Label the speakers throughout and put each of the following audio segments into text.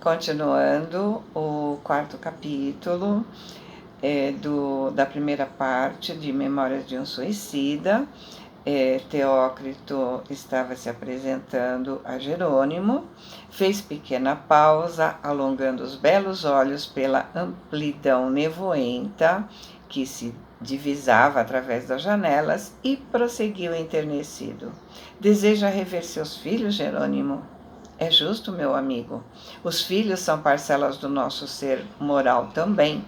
Speaker 1: Continuando o quarto capítulo da primeira parte de Memórias de um Suicida, Teócrito estava se apresentando a Jerônimo, fez pequena pausa, alongando os belos olhos pela amplidão nevoenta que se divisava através das janelas e prosseguiu enternecido. Deseja rever seus filhos, Jerônimo? É justo, meu amigo. Os filhos são parcelas do nosso ser moral também,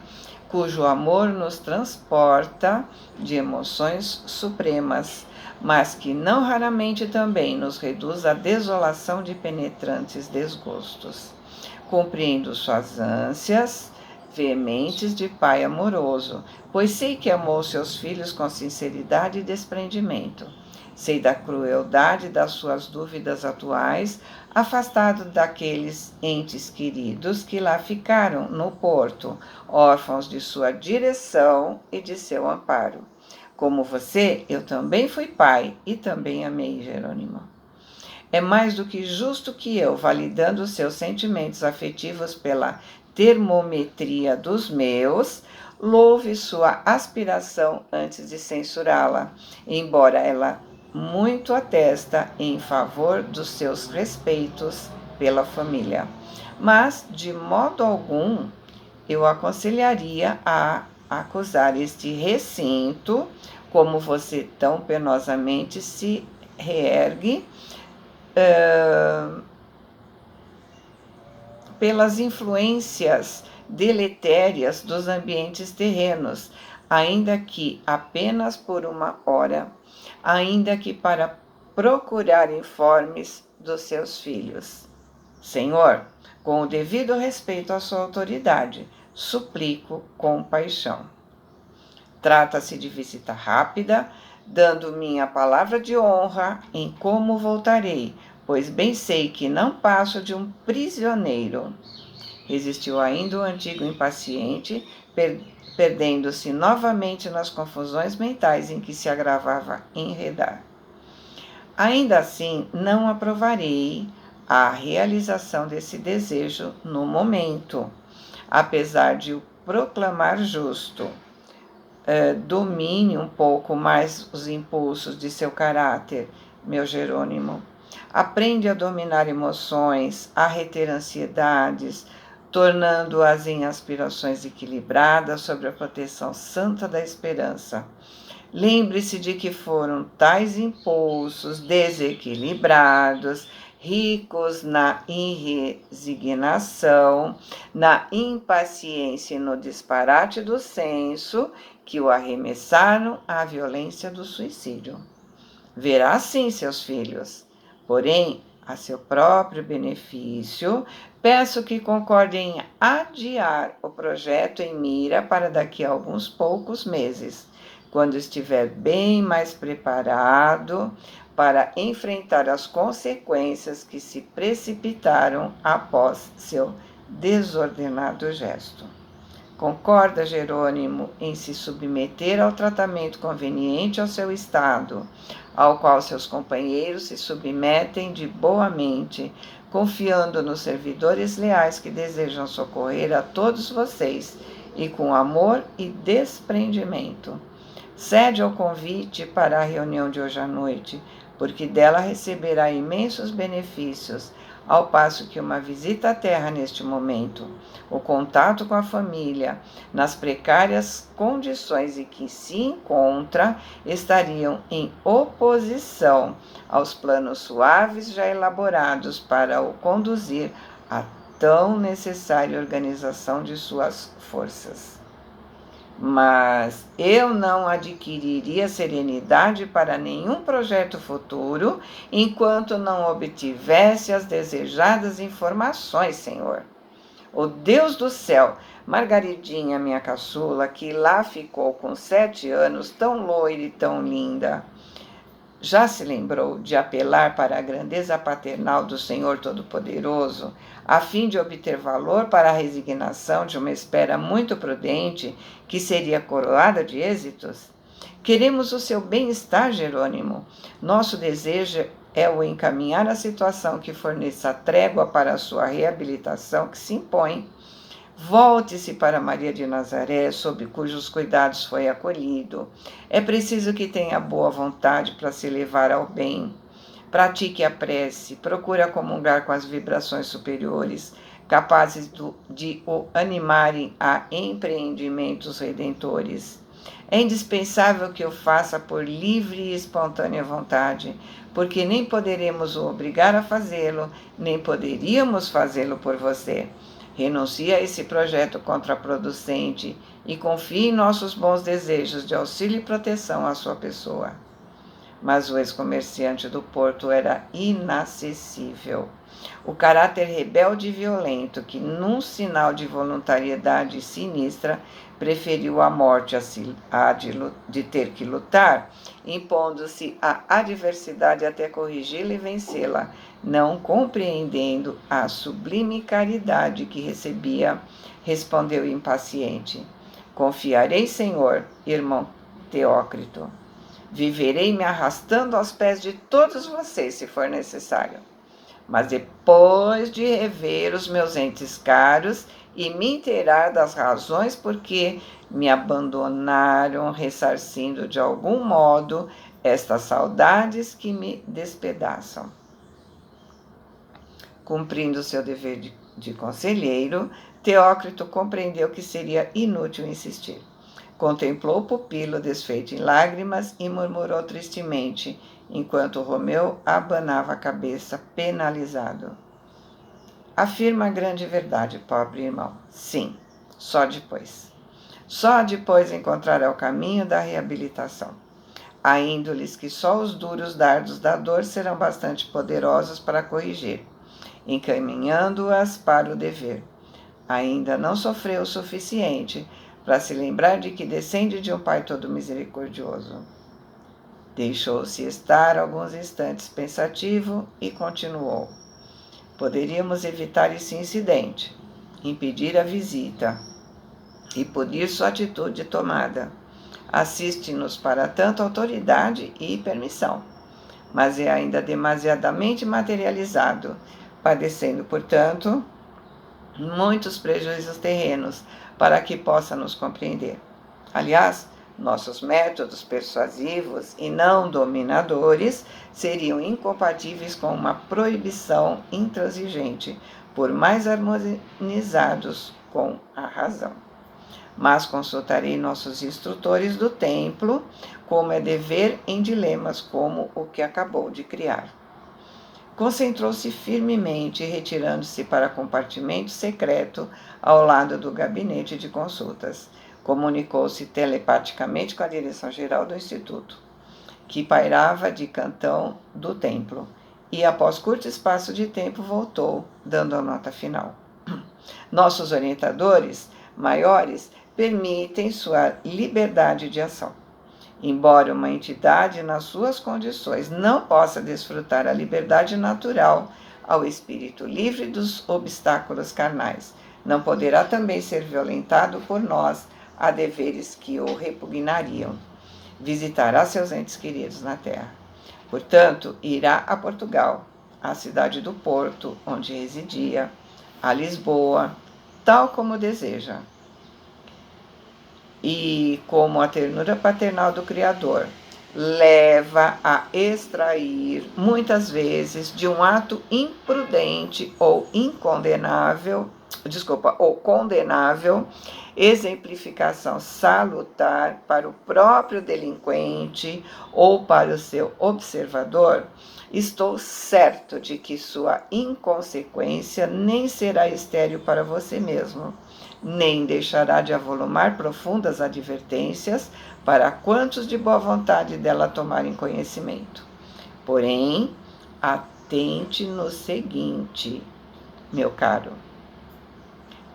Speaker 1: cujo amor nos transporta de emoções supremas, mas que não raramente também nos reduz à desolação de penetrantes desgostos. Compreendo suas ânsias veementes de pai amoroso, pois sei que amou seus filhos com sinceridade e desprendimento. Sei da crueldade das suas dúvidas atuais, afastado daqueles entes queridos que lá ficaram no porto, órfãos de sua direção e de seu amparo. Como você, eu também fui pai e também amei Jerônimo. É mais do que justo que eu, validando seus sentimentos afetivos pela termometria dos meus, louve sua aspiração antes de censurá-la, embora ela muito atesta em favor dos seus respeitos pela família. Mas, de modo algum, eu aconselharia a acusar este recinto, como você tão penosamente se reergue, pelas influências deletérias dos ambientes terrenos, ainda que apenas por uma hora, ainda que para procurar informes dos seus filhos. Senhor, com o devido respeito à sua autoridade, suplico compaixão. Trata-se de visita rápida, dando minha palavra de honra em como voltarei, pois bem sei que não passo de um prisioneiro. Resistiu ainda o antigo impaciente, perdendo-se novamente nas confusões mentais em que se agravava enredar. Ainda assim, não aprovarei a realização desse desejo no momento, apesar de o proclamar justo. Domine um pouco mais os impulsos de seu caráter, meu Jerônimo. Aprende a dominar emoções, a reter ansiedades, tornando-as em aspirações equilibradas sob a proteção santa da esperança. Lembre-se de que foram tais impulsos desequilibrados, ricos na irresignação, na impaciência e no disparate do senso, que o arremessaram à violência do suicídio. Verá sim seus filhos, porém, a seu próprio benefício, peço que concordem em adiar o projeto em mira para daqui a alguns poucos meses, quando estiver bem mais preparado para enfrentar as consequências que se precipitaram após seu desordenado gesto. Concorda, Jerônimo, em se submeter ao tratamento conveniente ao seu estado, ao qual seus companheiros se submetem de boa mente, confiando nos servidores leais que desejam socorrer a todos vocês e com amor e desprendimento. Cede ao convite para a reunião de hoje à noite, porque dela receberá imensos benefícios, ao passo que uma visita à terra neste momento, o contato com a família, nas precárias condições em que se encontra, estariam em oposição aos planos suaves já elaborados para o conduzir à tão necessária organização de suas forças. Mas eu não adquiriria serenidade para nenhum projeto futuro enquanto não obtivesse as desejadas informações, Senhor. O Deus do céu, Margaridinha, minha caçula, que lá ficou com 7 anos, tão loira e tão linda, já se lembrou de apelar para a grandeza paternal do Senhor Todo-Poderoso, a fim de obter valor para a resignação de uma espera muito prudente, que seria coroada de êxitos? Queremos o seu bem-estar, Jerônimo. Nosso desejo é o encaminhar a situação que forneça trégua para a sua reabilitação que se impõe. Volte-se para Maria de Nazaré, sob cujos cuidados foi acolhido. É preciso que tenha boa vontade para se levar ao bem. Pratique a prece, procure comungar com as vibrações superiores, capazes de o animarem a empreendimentos redentores. É indispensável que o faça por livre e espontânea vontade, porque nem poderemos o obrigar a fazê-lo, nem poderíamos fazê-lo por você. Renuncie a esse projeto contraproducente e confie em nossos bons desejos de auxílio e proteção à sua pessoa. Mas o ex-comerciante do porto era inacessível. O caráter rebelde e violento, que, num sinal de voluntariedade sinistra, preferiu a morte de ter que lutar, impondo-se à adversidade até corrigi-la e vencê-la, não compreendendo a sublime caridade que recebia, respondeu impaciente: Confiarei, Senhor, irmão Teócrito. Viverei me arrastando aos pés de todos vocês, se for necessário. Mas depois de rever os meus entes caros e me inteirar das razões por que me abandonaram, ressarcindo de algum modo estas saudades que me despedaçam. Cumprindo seu dever de conselheiro, Teócrito compreendeu que seria inútil insistir. Contemplou o pupilo desfeito em lágrimas e murmurou tristemente, enquanto Romeu abanava a cabeça, penalizado. Afirma a grande verdade, pobre irmão. Sim, só depois. Só depois encontrará o caminho da reabilitação. Há índoles que só os duros dardos da dor serão bastante poderosos para corrigir, encaminhando-as para o dever. Ainda não sofreu o suficiente para se lembrar de que descende de um Pai todo misericordioso. Deixou-se estar alguns instantes pensativo e continuou. Poderíamos evitar esse incidente, impedir a visita e punir sua atitude tomada. Assiste-nos para tanto autoridade e permissão, mas é ainda demasiadamente materializado, padecendo, portanto, muitos prejuízos terrenos para que possa nos compreender. Aliás, nossos métodos persuasivos e não dominadores seriam incompatíveis com uma proibição intransigente, por mais harmonizados com a razão. Mas consultarei nossos instrutores do templo, como é dever em dilemas como o que acabou de criar. Concentrou-se firmemente, retirando-se para compartimento secreto ao lado do gabinete de consultas. Comunicou-se telepaticamente com a direção-geral do Instituto, que pairava de cantão do templo, e após curto espaço de tempo voltou, dando a nota final. Nossos orientadores maiores permitem sua liberdade de ação. Embora uma entidade nas suas condições não possa desfrutar a liberdade natural ao espírito livre dos obstáculos carnais, não poderá também ser violentado por nós a deveres que o repugnariam. Visitará seus entes queridos na terra. Portanto, irá a Portugal, à cidade do Porto, onde residia, a Lisboa, tal como deseja. E como a ternura paternal do Criador leva a extrair, muitas vezes, de um ato imprudente ou condenável, exemplificação salutar para o próprio delinquente ou para o seu observador, estou certo de que sua inconsequência nem será estéril para você mesmo, nem deixará de avolumar profundas advertências para quantos de boa vontade dela tomarem conhecimento. Porém, atente no seguinte, meu caro,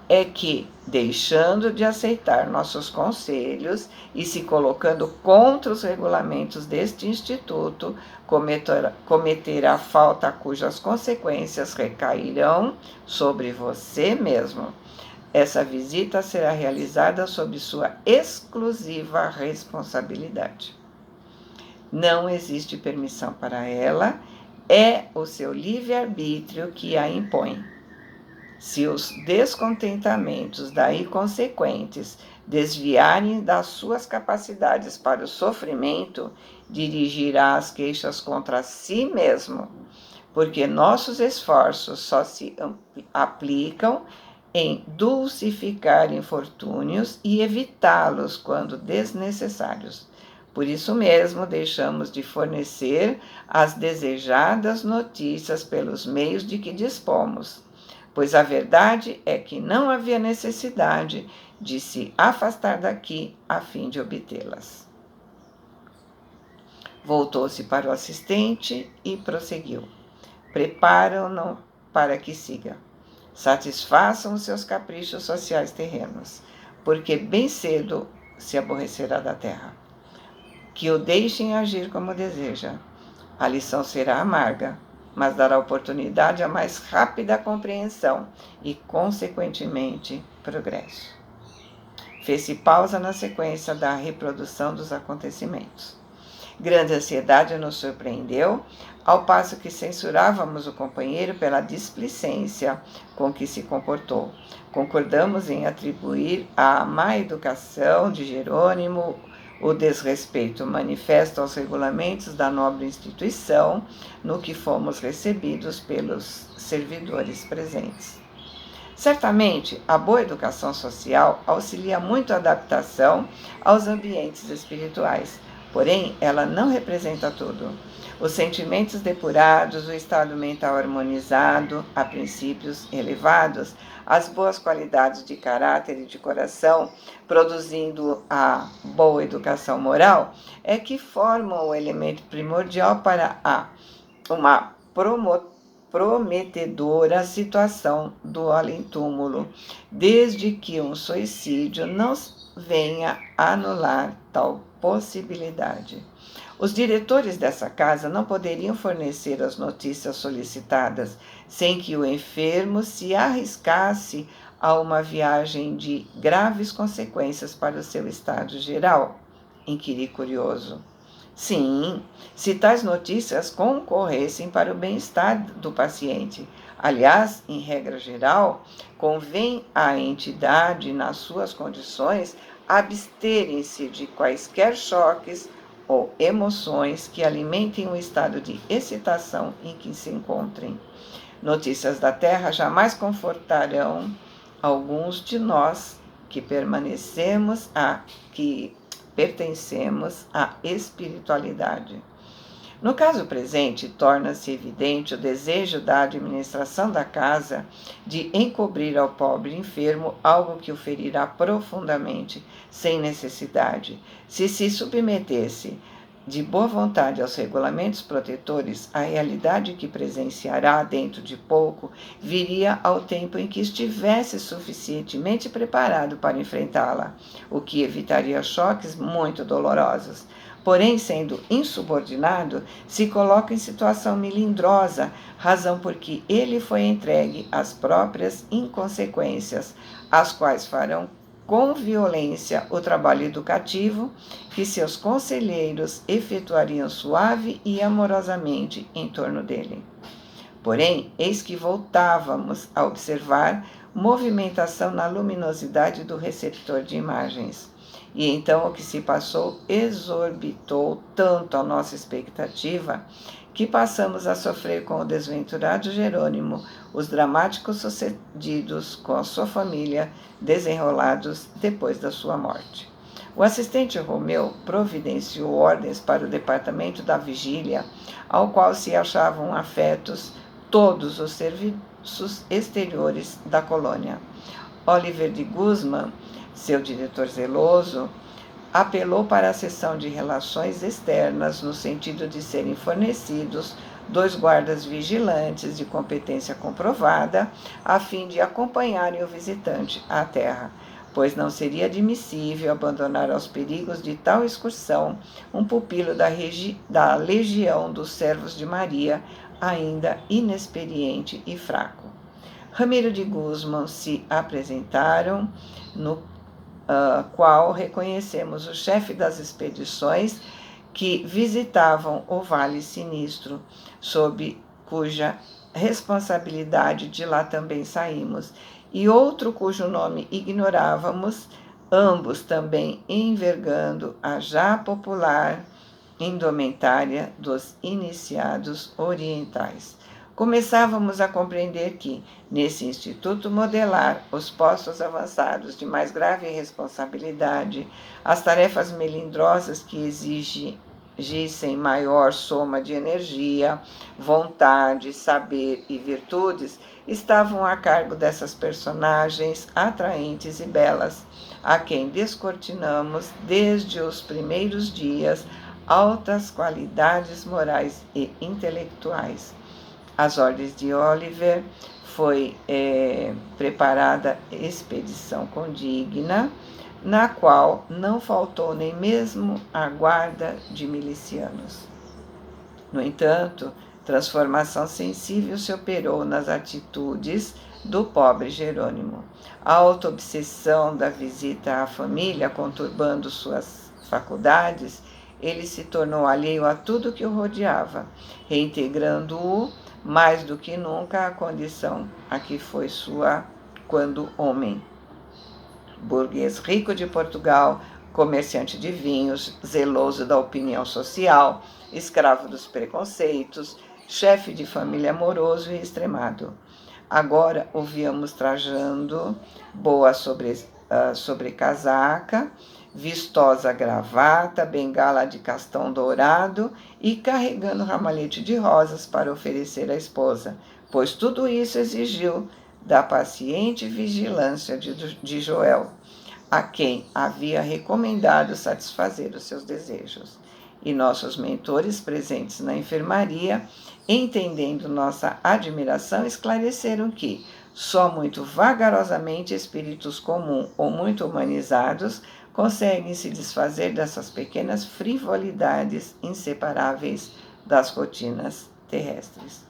Speaker 1: é que, deixando de aceitar nossos conselhos e se colocando contra os regulamentos deste instituto, cometerá falta cujas consequências recairão sobre você mesmo. Essa visita será realizada sob sua exclusiva responsabilidade. Não existe permissão para ela É o seu livre-arbítrio que a impõe. Se os descontentamentos daí consequentes desviarem das suas capacidades para o sofrimento, dirigirá as queixas contra si mesmo, porque nossos esforços só se aplicam em dulcificar infortúnios e evitá-los quando desnecessários. Por isso mesmo, deixamos de fornecer as desejadas notícias pelos meios de que dispomos, pois a verdade é que não havia necessidade de se afastar daqui a fim de obtê-las. Voltou-se para o assistente e prosseguiu. Preparam-no para que siga. Satisfaçam os seus caprichos sociais terrenos, porque bem cedo se aborrecerá da terra. Que o deixem agir como deseja. A lição será amarga, mas dará oportunidade à mais rápida compreensão e, consequentemente, progresso. Fez-se pausa na sequência da reprodução dos acontecimentos. Grande ansiedade nos surpreendeu, ao passo que censurávamos o companheiro pela displicência com que se comportou. Concordamos em atribuir à má educação de Jerônimo o desrespeito manifesto aos regulamentos da nobre instituição, no que fomos recebidos pelos servidores presentes. Certamente, a boa educação social auxilia muito a adaptação aos ambientes espirituais, porém, ela não representa tudo. Os sentimentos depurados, o estado mental harmonizado, a princípios elevados, as boas qualidades de caráter e de coração, produzindo a boa educação moral, é que formam o elemento primordial para uma prometedora situação do além-túmulo, desde que um suicídio não venha anular tal possibilidade. Os diretores dessa casa não poderiam fornecer as notícias solicitadas sem que o enfermo se arriscasse a uma viagem de graves consequências para o seu estado geral? Inquiri curioso. Sim, se tais notícias concorressem para o bem-estar do paciente. Aliás, em regra geral, convém à entidade, nas suas condições, absterem-se de quaisquer choques ou emoções que alimentem o estado de excitação em que se encontrem. Notícias da Terra jamais confortarão alguns de nós que pertencemos à espiritualidade. No caso presente, torna-se evidente o desejo da administração da casa de encobrir ao pobre enfermo algo que o ferirá profundamente, sem necessidade. Se se submetesse de boa vontade aos regulamentos protetores, a realidade que presenciará dentro de pouco viria ao tempo em que estivesse suficientemente preparado para enfrentá-la, o que evitaria choques muito dolorosos. Porém, sendo insubordinado, se coloca em situação melindrosa, razão por que ele foi entregue às próprias inconsequências, as quais farão com violência o trabalho educativo que seus conselheiros efetuariam suave e amorosamente em torno dele. Porém, eis que voltávamos a observar movimentação na luminosidade do receptor de imagens. E então o que se passou exorbitou tanto a nossa expectativa que passamos a sofrer com o desventurado Jerônimo os dramáticos sucedidos com a sua família desenrolados depois da sua morte. O assistente Romeu providenciou ordens para o departamento da vigília, ao qual se achavam afetos todos os serviços exteriores da colônia. Oliver de Guzman, seu diretor zeloso, apelou para a seção de relações externas no sentido de serem fornecidos 2 guardas vigilantes de competência comprovada, a fim de acompanharem o visitante à terra, pois não seria admissível abandonar aos perigos de tal excursão um pupilo da Legião dos Servos de Maria, ainda inexperiente e fraco. Ramiro de Guzman se apresentaram, no qual reconhecemos o chefe das expedições que visitavam o Vale Sinistro, sob cuja responsabilidade de lá também saímos, e outro cujo nome ignorávamos, ambos também envergando a já popular indumentária dos iniciados orientais. Começávamos a compreender que, nesse instituto modelar, os postos avançados de mais grave responsabilidade, as tarefas melindrosas que exigissem maior soma de energia, vontade, saber e virtudes, estavam a cargo dessas personagens atraentes e belas, a quem descortinamos desde os primeiros dias altas qualidades morais e intelectuais. Às ordens de Oliver, foi preparada expedição condigna, na qual não faltou nem mesmo a guarda de milicianos. No entanto, transformação sensível se operou nas atitudes do pobre Jerônimo. A auto-obsessão da visita à família, conturbando suas faculdades, ele se tornou alheio a tudo que o rodeava, reintegrando-o mais do que nunca à condição a que foi sua quando homem. Burguês rico de Portugal, comerciante de vinhos, zeloso da opinião social, escravo dos preconceitos, chefe de família amoroso e extremado. Agora o víamos trajando boa sobrecasaca, vistosa gravata, bengala de castão dourado e carregando ramalhete de rosas para oferecer à esposa, pois tudo isso exigiu da paciente vigilância de Joel, a quem havia recomendado satisfazer os seus desejos. E nossos mentores presentes na enfermaria, entendendo nossa admiração, esclareceram que só muito vagarosamente espíritos comuns ou muito humanizados conseguem se desfazer dessas pequenas frivolidades inseparáveis das rotinas terrestres.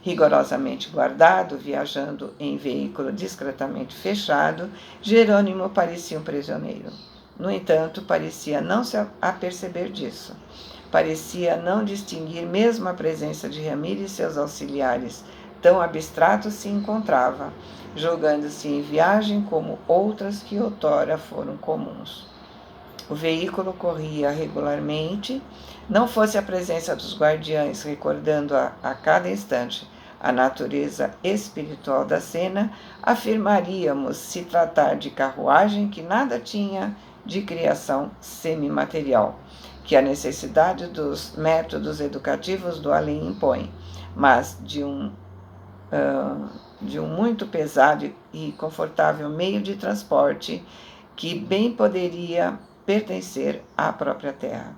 Speaker 1: Rigorosamente guardado, viajando em veículo discretamente fechado, Jerônimo parecia um prisioneiro. No entanto, parecia não se aperceber disso. Parecia não distinguir mesmo a presença de Ramiro e seus auxiliares. Tão abstrato se encontrava, jogando-se em viagem como outras que outrora foram comuns. O veículo corria regularmente, não fosse a presença dos guardiães recordando a cada instante a natureza espiritual da cena, afirmaríamos se tratar de carruagem que nada tinha de criação semimaterial, que a necessidade dos métodos educativos do além impõe, mas de um muito pesado e confortável meio de transporte que bem poderia pertencer à própria terra.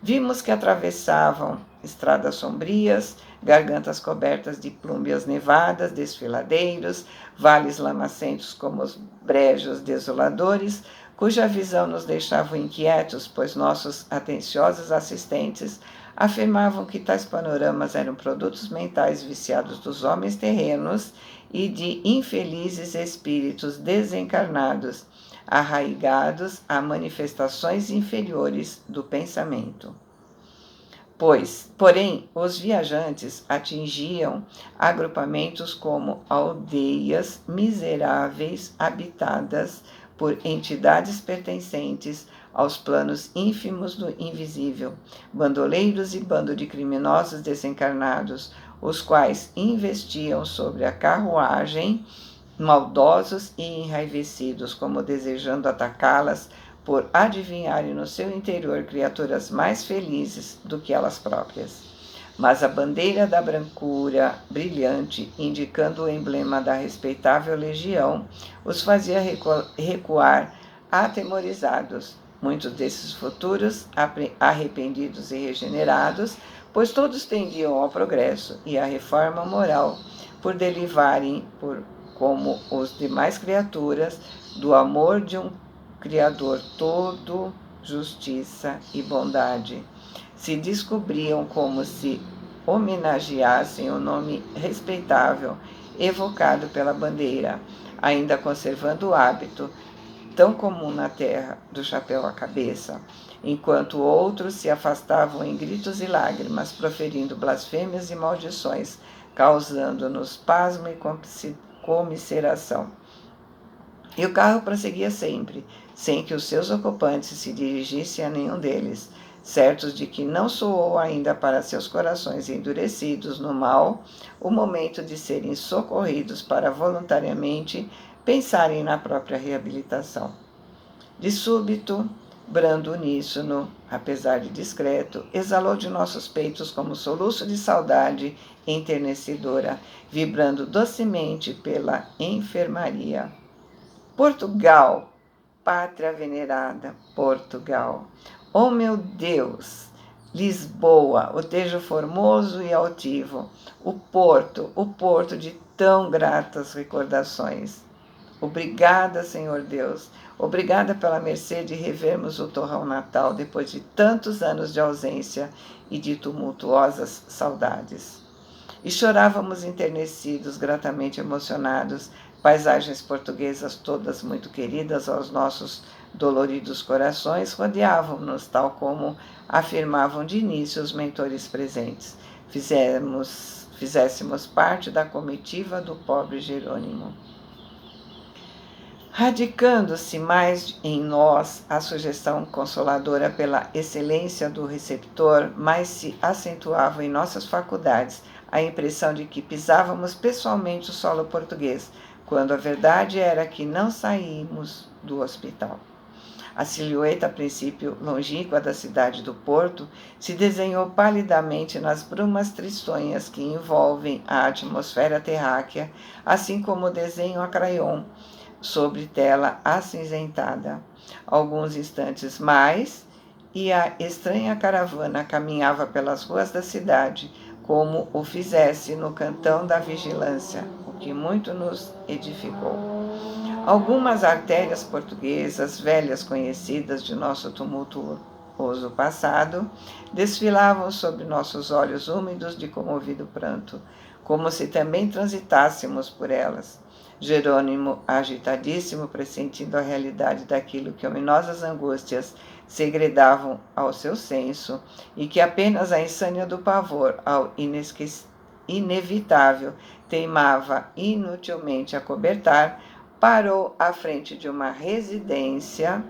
Speaker 1: Vimos que atravessavam estradas sombrias, gargantas cobertas de plúmbias nevadas, desfiladeiros, vales lamacentos como os brejos desoladores, cuja visão nos deixava inquietos, pois nossos atenciosos assistentes afirmavam que tais panoramas eram produtos mentais viciados dos homens terrenos e de infelizes espíritos desencarnados, arraigados a manifestações inferiores do pensamento. Porém, os viajantes atingiam agrupamentos como aldeias miseráveis habitadas por entidades pertencentes aos planos ínfimos do invisível, bandoleiros e bando de criminosos desencarnados, os quais investiam sobre a carruagem, maldosos e enraivecidos, como desejando atacá-las, por adivinharem no seu interior criaturas mais felizes do que elas próprias. Mas a bandeira da brancura brilhante, indicando o emblema da respeitável legião, os fazia recuar atemorizados. Muitos desses futuros, arrependidos e regenerados, pois todos tendiam ao progresso e à reforma moral, por derivarem, como os demais criaturas, do amor de um Criador todo, justiça e bondade. Se descobriam como se homenageassem o nome respeitável evocado pela bandeira, ainda conservando o hábito, tão comum na terra, do chapéu à cabeça, enquanto outros se afastavam em gritos e lágrimas, proferindo blasfêmias e maldições, causando-nos pasmo e comiseração. E o carro prosseguia sempre, sem que os seus ocupantes se dirigissem a nenhum deles, certos de que não soou ainda para seus corações endurecidos no mal o momento de serem socorridos para voluntariamente pensarem na própria reabilitação. De súbito, brando uníssono, apesar de discreto, exalou de nossos peitos como soluço de saudade enternecedora, vibrando docemente pela enfermaria. Portugal, pátria venerada, Portugal. Oh meu Deus! Lisboa, o tejo formoso e altivo, o porto de tão gratas recordações. Obrigada, Senhor Deus, obrigada pela mercê de revermos o torrão natal depois de tantos anos de ausência e de tumultuosas saudades. E chorávamos enternecidos, gratamente emocionados, paisagens portuguesas todas muito queridas aos nossos doloridos corações rodeavam-nos, tal como afirmavam de início os mentores presentes. Fizéssemos parte da comitiva do pobre Jerônimo. Radicando-se mais em nós a sugestão consoladora pela excelência do receptor, mais se acentuava em nossas faculdades a impressão de que pisávamos pessoalmente o solo português, quando a verdade era que não saímos do hospital. A silhueta, a princípio longínqua da cidade do Porto, se desenhou palidamente nas brumas tristonhas que envolvem a atmosfera terráquea, assim como o desenho a crayon sobre tela acinzentada. Alguns instantes mais, e a estranha caravana caminhava pelas ruas da cidade, como o fizesse no cantão da vigilância, o que muito nos edificou. Algumas artérias portuguesas, velhas conhecidas de nosso tumultuoso passado, desfilavam sobre nossos olhos úmidos de comovido pranto, como se também transitássemos por elas. Jerônimo, agitadíssimo, pressentindo a realidade daquilo que ominosas angústias segredavam ao seu senso e que apenas a insânia do pavor ao inevitável teimava inutilmente acobertar, parou à frente de uma residência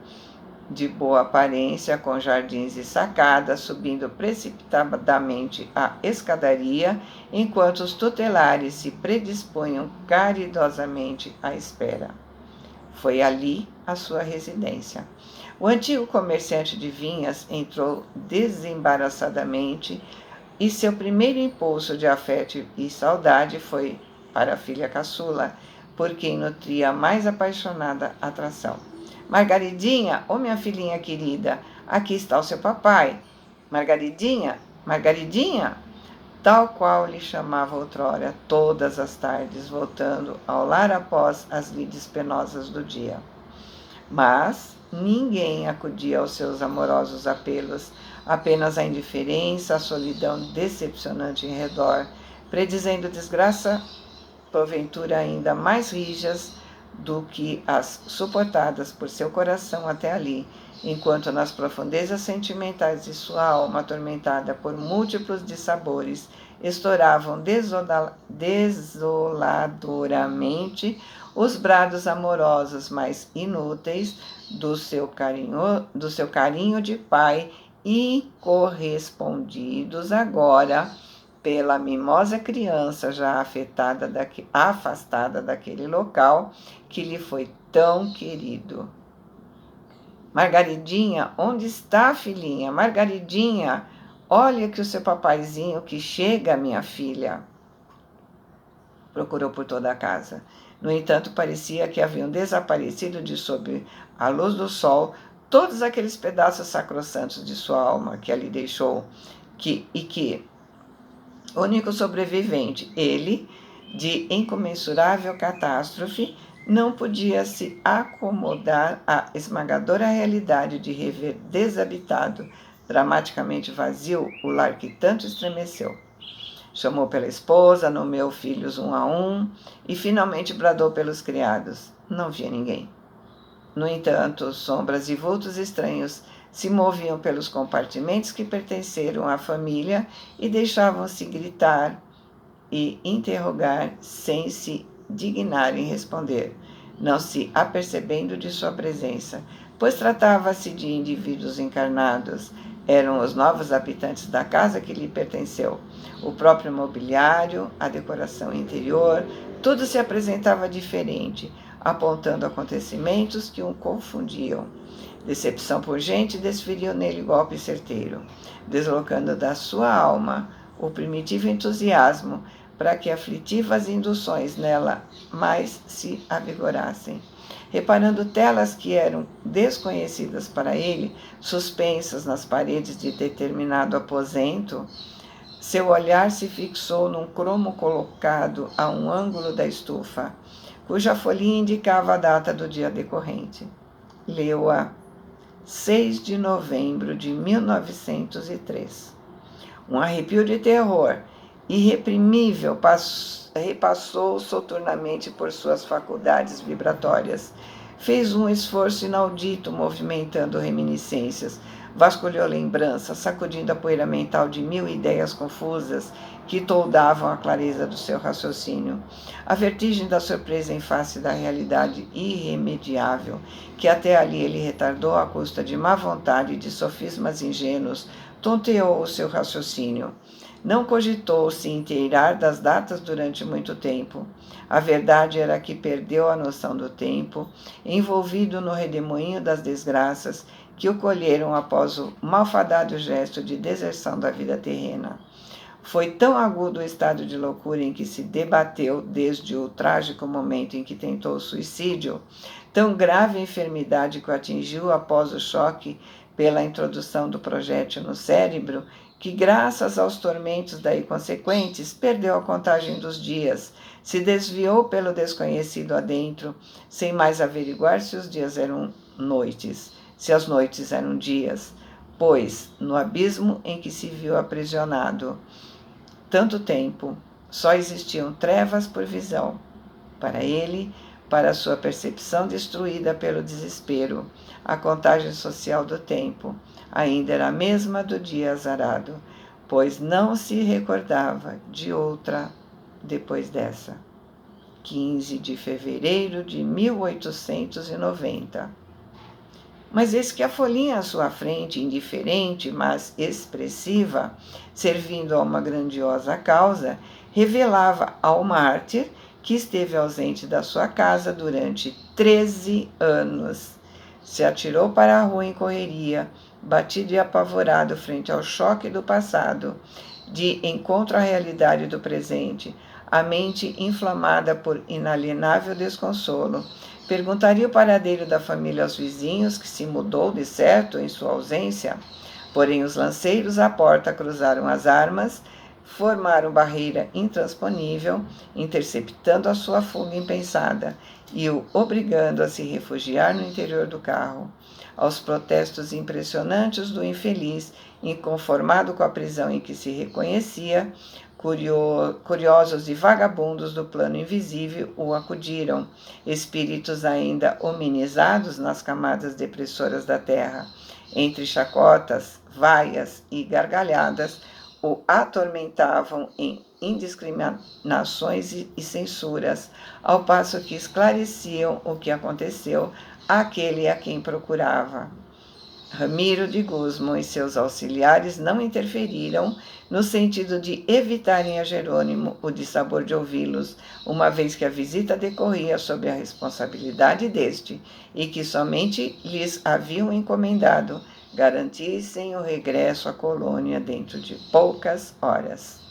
Speaker 1: de boa aparência, com jardins e sacadas, subindo precipitadamente a escadaria, enquanto os tutelares se predispunham caridosamente à espera. Foi ali a sua residência. O antigo comerciante de vinhas entrou desembaraçadamente e seu primeiro impulso de afeto e saudade foi para a filha caçula, por quem nutria a mais apaixonada atração. Margaridinha, ô minha filhinha querida, aqui está o seu papai. Margaridinha, Margaridinha, tal qual lhe chamava outrora, todas as tardes, voltando ao lar após as lides penosas do dia. Mas ninguém acudia aos seus amorosos apelos, apenas a indiferença, a solidão decepcionante em redor, predizendo desgraça, porventura ainda mais rijas do que as suportadas por seu coração até ali, enquanto nas profundezas sentimentais de sua alma, atormentada por múltiplos dissabores, estouravam desoladoramente os brados amorosos mais inúteis do seu carinho de pai e correspondidos agora pela mimosa criança já afastada daquele local que lhe foi tão querido. Margaridinha, onde está, filhinha? Margaridinha, olha que o seu papaizinho que chega, minha filha. Procurou por toda a casa. No entanto, parecia que haviam desaparecido de sob a luz do sol todos aqueles pedaços sacrossantos de sua alma que ali deixou, único sobrevivente, ele, de incomensurável catástrofe, não podia se acomodar à esmagadora realidade de rever desabitado, dramaticamente vazio, o lar que tanto estremeceu. Chamou pela esposa, nomeou filhos um a um e finalmente bradou pelos criados. Não via ninguém. No entanto, sombras e vultos estranhos se moviam pelos compartimentos que pertenceram à família e deixavam-se gritar e interrogar sem se dignar em responder, não se apercebendo de sua presença, pois tratava-se de indivíduos encarnados. Eram os novos habitantes da casa que lhe pertenceu. O próprio mobiliário, a decoração interior, tudo se apresentava diferente, apontando acontecimentos que o confundiam. Decepção pungente desferiu nele golpe certeiro, deslocando da sua alma o primitivo entusiasmo para que aflitivas induções nela mais se avigorassem. Reparando telas que eram desconhecidas para ele, suspensas nas paredes de determinado aposento, seu olhar se fixou num cromo colocado a um ângulo da estufa, cuja folhinha indicava a data do dia decorrente. Leu-a 6 de novembro de 1903. Um arrepio de terror irreprimível repassou soturnamente por suas faculdades vibratórias. Fez um esforço inaudito, movimentando reminiscências, vasculhou lembranças, sacudindo a poeira mental de 1000 ideias confusas que toldavam a clareza do seu raciocínio. A vertigem da surpresa em face da realidade irremediável, que até ali ele retardou à custa de má vontade e de sofismas ingênuos, tonteou o seu raciocínio. Não cogitou se inteirar das datas durante muito tempo. A verdade era que perdeu a noção do tempo, envolvido no redemoinho das desgraças que o colheram após o malfadado gesto de deserção da vida terrena. Foi tão agudo o estado de loucura em que se debateu desde o trágico momento em que tentou o suicídio, tão grave a enfermidade que o atingiu após o choque pela introdução do projétil no cérebro, que, graças aos tormentos daí consequentes, perdeu a contagem dos dias, se desviou pelo desconhecido adentro, sem mais averiguar se os dias eram noites, se as noites eram dias, pois, no abismo em que se viu aprisionado tanto tempo, só existiam trevas por visão. Para ele, para sua percepção destruída pelo desespero, a contagem social do tempo ainda era a mesma do dia azarado, pois não se recordava de outra depois dessa. 15 de fevereiro de 1890. Mas eis que a folhinha à sua frente, indiferente, mas expressiva, servindo a uma grandiosa causa, revelava ao mártir que esteve ausente da sua casa durante 13 anos. Se atirou para a rua em correria, batido e apavorado frente ao choque do passado, de encontro à realidade do presente, a mente inflamada por inalienável desconsolo. Perguntaria o paradeiro da família aos vizinhos, que se mudou de certo em sua ausência. Porém, os lanceiros à porta cruzaram as armas, formaram barreira intransponível, interceptando a sua fuga impensada e o obrigando a se refugiar no interior do carro. Aos protestos impressionantes do infeliz, inconformado com a prisão em que se reconhecia, curiosos e vagabundos do plano invisível o acudiram, espíritos ainda hominizados nas camadas depressoras da terra. Entre chacotas, vaias e gargalhadas, o atormentavam em indiscriminações e censuras, ao passo que esclareciam o que aconteceu àquele a quem procurava. Ramiro de Guzmán e seus auxiliares não interferiram no sentido de evitarem a Jerônimo o dissabor de ouvi-los, uma vez que a visita decorria sob a responsabilidade deste e que somente lhes haviam encomendado garantissem o regresso à colônia dentro de poucas horas.